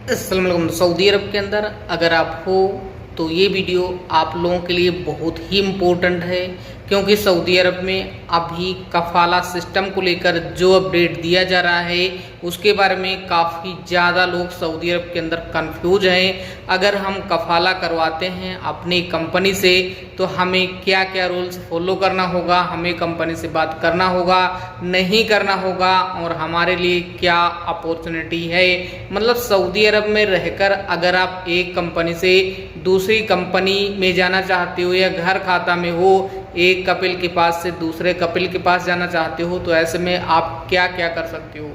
अस्सलाम वालेकुम। सऊदी अरब के अंदर अगर आप हो तो ये वीडियो आप लोगों के लिए बहुत ही इम्पोर्टेंट है, क्योंकि सऊदी अरब में अभी कफ़ाला सिस्टम को लेकर जो अपडेट दिया जा रहा है उसके बारे में काफ़ी ज़्यादा लोग सऊदी अरब के अंदर कंफ्यूज हैं। अगर हम कफ़ाला करवाते हैं अपनी कंपनी से तो हमें क्या क्या रूल्स फॉलो करना होगा, हमें कंपनी से बात करना होगा, नहीं करना होगा, और हमारे लिए क्या अपॉर्चुनिटी है। मतलब सऊदी अरब में रहकर अगर आप एक कंपनी से दूसरी कंपनी में जाना चाहते हो या घर खाता में हो, एक कपिल के पास से दूसरे कपिल के पास जाना चाहते हो, तो ऐसे में आप क्या क्या कर सकते हो।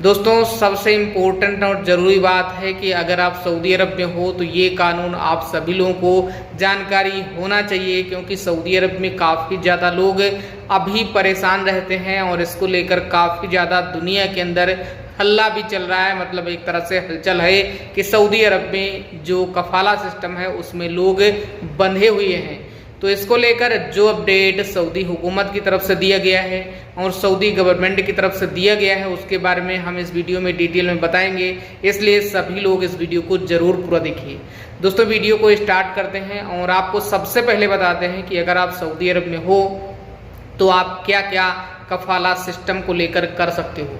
दोस्तों, सबसे इम्पोर्टेंट और ज़रूरी बात है कि अगर आप सऊदी अरब में हो तो ये कानून आप सभी लोगों को जानकारी होना चाहिए, क्योंकि सऊदी अरब में काफ़ी ज़्यादा लोग अभी परेशान रहते हैं और इसको लेकर काफ़ी ज़्यादा दुनिया के अंदर हल्ला भी चल रहा है। मतलब एक तरह से हलचल है कि सऊदी अरब में जो कफ़ाला सिस्टम है उसमें लोग बंधे हुए हैं। तो इसको लेकर जो अपडेट सऊदी हुकूमत की तरफ से दिया गया है और सऊदी गवर्नमेंट की तरफ से दिया गया है उसके बारे में हम इस वीडियो में डिटेल में बताएंगे, इसलिए सभी लोग इस वीडियो को ज़रूर पूरा देखिए। दोस्तों, वीडियो को स्टार्ट करते हैं और आपको सबसे पहले बताते हैं कि अगर आप सऊदी अरब में हो तो आप क्या क्या कफ़ाला सिस्टम को लेकर कर सकते हो।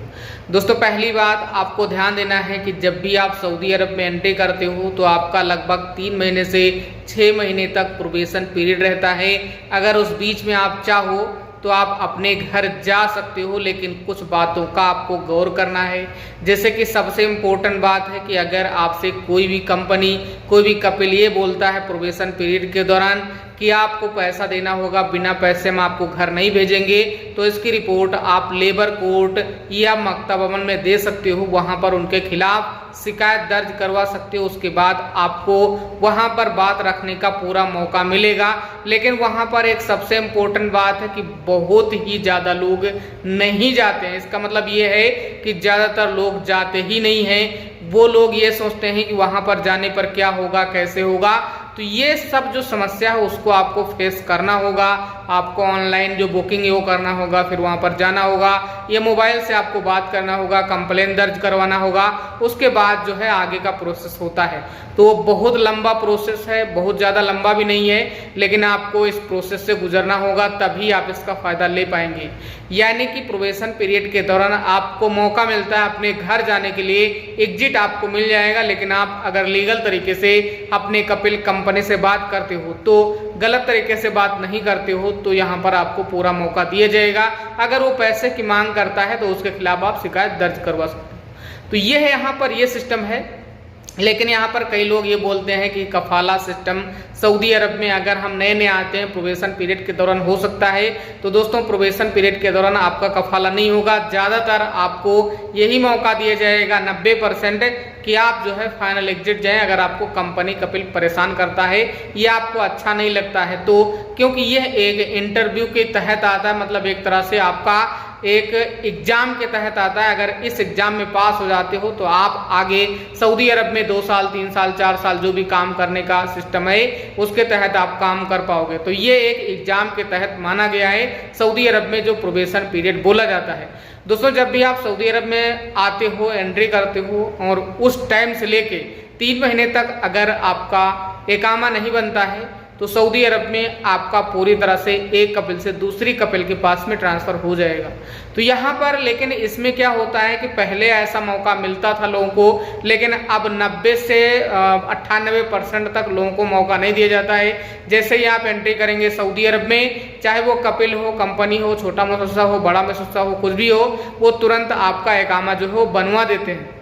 दोस्तों, पहली बात आपको ध्यान देना है कि जब भी आप सऊदी अरब में एंट्री करते हो तो आपका लगभग 3 महीने से 6 महीने तक प्रोबेशन पीरियड रहता है। अगर उस बीच में आप चाहो तो आप अपने घर जा सकते हो, लेकिन कुछ बातों का आपको गौर करना है। जैसे कि सबसे इम्पोर्टेंट बात है कि अगर आपसे कोई भी कंपनी, कोई भी कपिल ये बोलता है प्रोबेशन पीरियड के दौरान कि आपको पैसा देना होगा, बिना पैसे में आपको घर नहीं भेजेंगे, तो इसकी रिपोर्ट आप लेबर कोर्ट या मकतब अमन में दे सकते हो। वहाँ पर उनके खिलाफ शिकायत दर्ज करवा सकते हो। उसके बाद आपको वहाँ पर बात रखने का पूरा मौका मिलेगा। लेकिन वहाँ पर एक सबसे इम्पोर्टेंट बात है कि बहुत ही ज़्यादा लोग नहीं जाते हैं। इसका मतलब ये है कि ज़्यादातर लोग जाते ही नहीं हैं। वो लोग ये सोचते हैं कि वहाँ पर जाने पर क्या होगा, कैसे होगा। तो ये सब जो समस्या है उसको आपको फेस करना होगा। आपको ऑनलाइन जो बुकिंग है वो करना होगा, फिर वहाँ पर जाना होगा, ये मोबाइल से आपको बात करना होगा, कंप्लेन दर्ज करवाना होगा। उसके बाद जो है आगे का प्रोसेस होता है। तो बहुत लंबा प्रोसेस है, बहुत ज़्यादा लंबा भी नहीं है, लेकिन आपको इस प्रोसेस से गुजरना होगा, तभी आप इसका फ़ायदा ले पाएंगे। यानी कि प्रोबेशन पीरियड के दौरान आपको मौका मिलता है अपने घर जाने के लिए, एग्जिट आपको मिल जाएगा। लेकिन आप अगर लीगल तरीके से अपने कपिल कंपनी से बात करते हो, तो गलत तरीके से बात नहीं करते हो, तो यहाँ पर आपको पूरा मौका दिया जाएगा। अगर वो पैसे की मांग करता है तो उसके खिलाफ आप शिकायत दर्ज करवा सकते हो। तो ये है, यहाँ पर ये सिस्टम है। लेकिन यहाँ पर कई लोग ये बोलते हैं कि कफ़ाला सिस्टम सऊदी अरब में अगर हम नए नए आते हैं प्रोबेशन पीरियड के दौरान हो सकता है। तो दोस्तों, प्रोबेशन पीरियड के दौरान आपका कफ़ाला नहीं होगा। ज़्यादातर आपको यही मौका दिया जाएगा 90% कि आप जो है फाइनल एग्जिट जाएं, अगर आपको कंपनी कपिल परेशान करता है या आपको अच्छा नहीं लगता है तो। क्योंकि यह एक इंटरव्यू के तहत आता है, मतलब एक तरह से आपका एक एग्जाम के तहत आता है। अगर इस एग्जाम में पास हो जाते हो तो आप आगे सऊदी अरब में 2 साल, 3 साल, 4 साल जो भी काम करने का सिस्टम है उसके तहत आप काम कर पाओगे। तो ये एक एग्जाम के तहत माना गया है सऊदी अरब में जो प्रोबेशन पीरियड बोला जाता है। दोस्तों, जब भी आप सऊदी अरब में आते हो, एंट्री करते हो, और उस टाइम से लेके 3 महीने तक अगर आपका इकामा नहीं बनता है तो सऊदी अरब में आपका पूरी तरह से एक कपिल से दूसरी कपिल के पास में ट्रांसफ़र हो जाएगा। तो यहाँ पर लेकिन इसमें क्या होता है कि पहले ऐसा मौका मिलता था लोगों को, लेकिन अब 90 से 98% तक लोगों को मौका नहीं दिया जाता है। जैसे ही आप एंट्री करेंगे सऊदी अरब में, चाहे वो कपिल हो, कंपनी हो, छोटा मुसस्सा हो, बड़ा मुसस्सा हो, कुछ भी हो, वो तुरंत आपका इकामा जो है वो बनवा देते हैं।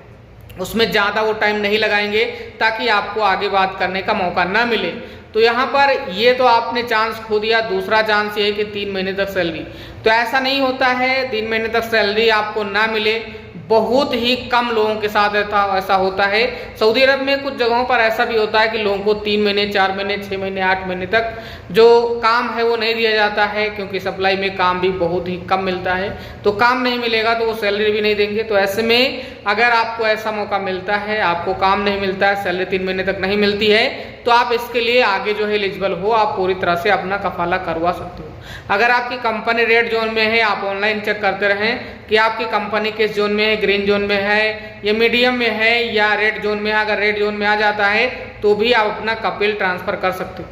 उसमें ज़्यादा वो टाइम नहीं लगाएंगे ताकि आपको आगे बात करने का मौका ना मिले। तो यहाँ पर ये तो आपने चांस खो दिया। दूसरा चांस ये है कि 3 महीने तक सैलरी, तो ऐसा नहीं होता है 3 महीने तक सैलरी आपको ना मिले। बहुत ही कम लोगों के साथ ऐसा होता है। सऊदी अरब में कुछ जगहों पर ऐसा भी होता है कि लोगों को 3 महीने, 4 महीने, 6 महीने, 8 महीने तक जो काम है वो नहीं दिया जाता है, क्योंकि सप्लाई में काम भी बहुत ही कम मिलता है। तो काम नहीं मिलेगा तो वो सैलरी भी नहीं देंगे। तो ऐसे में अगर आपको ऐसा मौका मिलता है, आपको काम नहीं मिलता है, सैलरी 3 महीने तक नहीं मिलती है, तो आप इसके लिए आगे जो है एलिजिबल हो, आप पूरी तरह से अपना कफाला करवा सकते हो। अगर आपकी कंपनी रेड जोन में है, आप ऑनलाइन चेक करते रहें कि आपकी कंपनी किस जोन में है, ग्रीन जोन में है या मीडियम में है या रेड जोन में है। अगर रेड जोन में आ जाता है तो भी आप अपना कपिल ट्रांसफर कर सकते हो।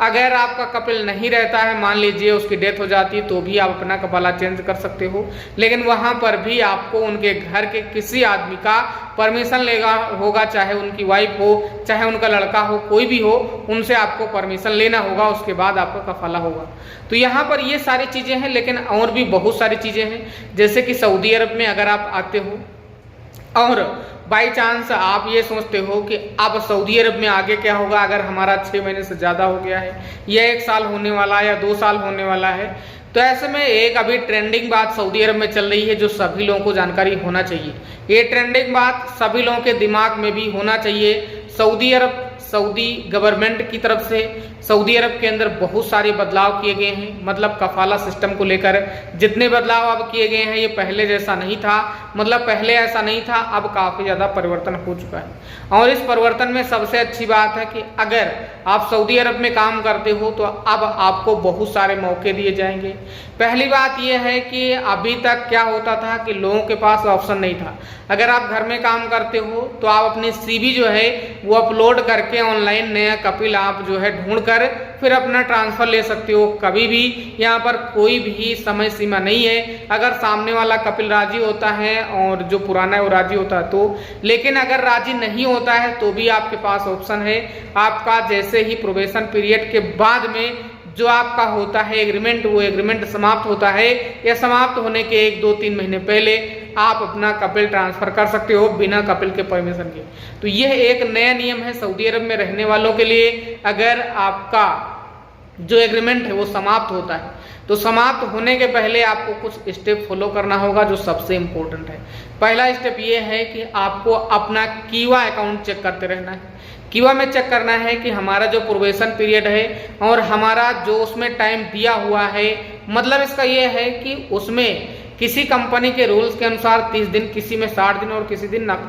अगर आपका कपिल नहीं रहता है, मान लीजिए उसकी डेथ हो जाती है, तो भी आप अपना कपाला चेंज कर सकते हो, लेकिन वहां पर भी आपको उनके घर के किसी आदमी का परमिशन लेगा होगा, चाहे उनकी वाइफ हो, चाहे उनका लड़का हो, कोई भी हो, उनसे आपको परमिशन लेना होगा, उसके बाद आपका कफाला होगा। तो यहाँ पर ये सारी चीजें हैं, लेकिन और भी बहुत सारी चीजें हैं, जैसे कि सऊदी अरब में अगर आप आते हो और बाई चांस आप ये सोचते हो कि अब सऊदी अरब में आगे क्या होगा अगर हमारा 6 महीने से ज़्यादा हो गया है, या 1 साल होने वाला है या 2 साल होने वाला है, तो ऐसे में एक अभी ट्रेंडिंग बात सऊदी अरब में चल रही है जो सभी लोगों को जानकारी होना चाहिए। ये ट्रेंडिंग बात सभी लोगों के दिमाग में भी होना चाहिए। सऊदी गवर्नमेंट की तरफ से सऊदी अरब के अंदर बहुत सारे बदलाव किए गए हैं। मतलब कफाला सिस्टम को लेकर जितने बदलाव अब किए गए हैं, ये पहले जैसा नहीं था, मतलब पहले ऐसा नहीं था, अब काफ़ी ज़्यादा परिवर्तन हो चुका है। और इस परिवर्तन में सबसे अच्छी बात है कि अगर आप सऊदी अरब में काम करते हो तो अब आपको बहुत सारे मौके दिए जाएंगे। पहली बात यह है कि अभी तक क्या होता था कि लोगों के पास ऑप्शन नहीं था। अगर आप घर में काम करते हो तो आप अपनी सीवी जो है वो अपलोड करके ऑनलाइन नया कपिल आप जो है ढूंढकर फिर अपना ट्रांसफर ले सकते हो कभी भी। यहाँ पर कोई भी समय सीमा नहीं है। अगर सामने वाला कपिल राजी होता है और जो पुराना है वो राजी होता है तो, लेकिन अगर राजी नहीं होता है तो भी आपके पास ऑप्शन है। आपका जैसे ही प्रोबेशन पीरियड के बाद में जो आपका होता है एग्रीमेंट, वो एग्रीमेंट समाप्त होता है या समाप्त होने के 1, 2, 3 महीने पहले आप अपना कपिल ट्रांसफर कर सकते हो बिना कपिल के परमिशन के। तो यह एक नया नियम है सऊदी अरब में रहने वालों के लिए। अगर आपका जो एग्रीमेंट है वो समाप्त होता है तो समाप्त होने के पहले आपको कुछ स्टेप फॉलो करना होगा जो सबसे इम्पोर्टेंट है। पहला स्टेप ये है कि आपको अपना कीवा अकाउंट चेक करते रहना है। कीवा में चेक करना है कि हमारा जो प्रोबेशन पीरियड है और हमारा जो उसमें टाइम दिया हुआ है, मतलब इसका ये है कि उसमें किसी कंपनी के रूल्स के अनुसार 30 दिन, किसी में 60 दिन और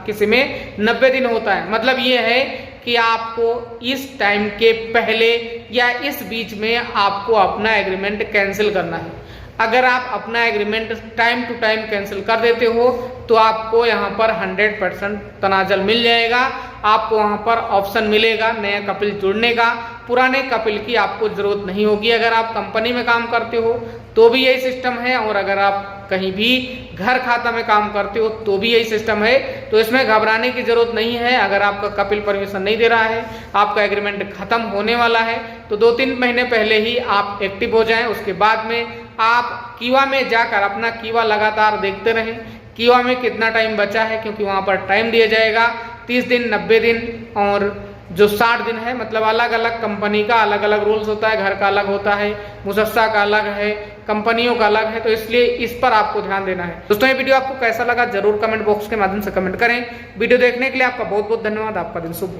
किसी में 90 दिन होता है। मतलब ये है कि आपको इस टाइम के पहले या इस बीच में आपको अपना एग्रीमेंट कैंसिल करना है। अगर आप अपना agreement time to time cancel कर देते हो तो आपको यहाँ पर 100% तनाजल मिल जाएगा। आपको वहाँ पर ऑप्शन मिलेगा नया कपिल जुड़ने का, पुराने कपिल की आपको जरूरत नहीं होगी। अगर आप कंपनी में काम करते हो तो भी यही सिस्टम है, और अगर आप कहीं भी घर खाता में काम करते हो तो भी यही सिस्टम है। तो इसमें घबराने की जरूरत नहीं है। अगर आपका कपिल परमिशन नहीं दे रहा है, आपका एग्रीमेंट खत्म होने वाला है, तो 2-3 महीने पहले ही आप एक्टिव हो जाएं। उसके बाद में आप कीवा में जाकर अपना कीवा लगातार देखते रहें, कीवा में कितना टाइम बचा है, क्योंकि वहां पर टाइम दिया जाएगा 30 दिन, 90 दिन और जो 60 दिन है। मतलब अलग अलग कंपनी का अलग अलग रूल्स होता है, घर का अलग होता है, मुसस्सा का अलग है, कंपनियों का अलग है, तो इसलिए इस पर आपको ध्यान देना है। दोस्तों ये वीडियो आपको कैसा लगा जरूर कमेंट बॉक्स के माध्यम से कमेंट करें। वीडियो देखने के लिए आपका बहुत बहुत धन्यवाद। आपका दिन शुभ हो।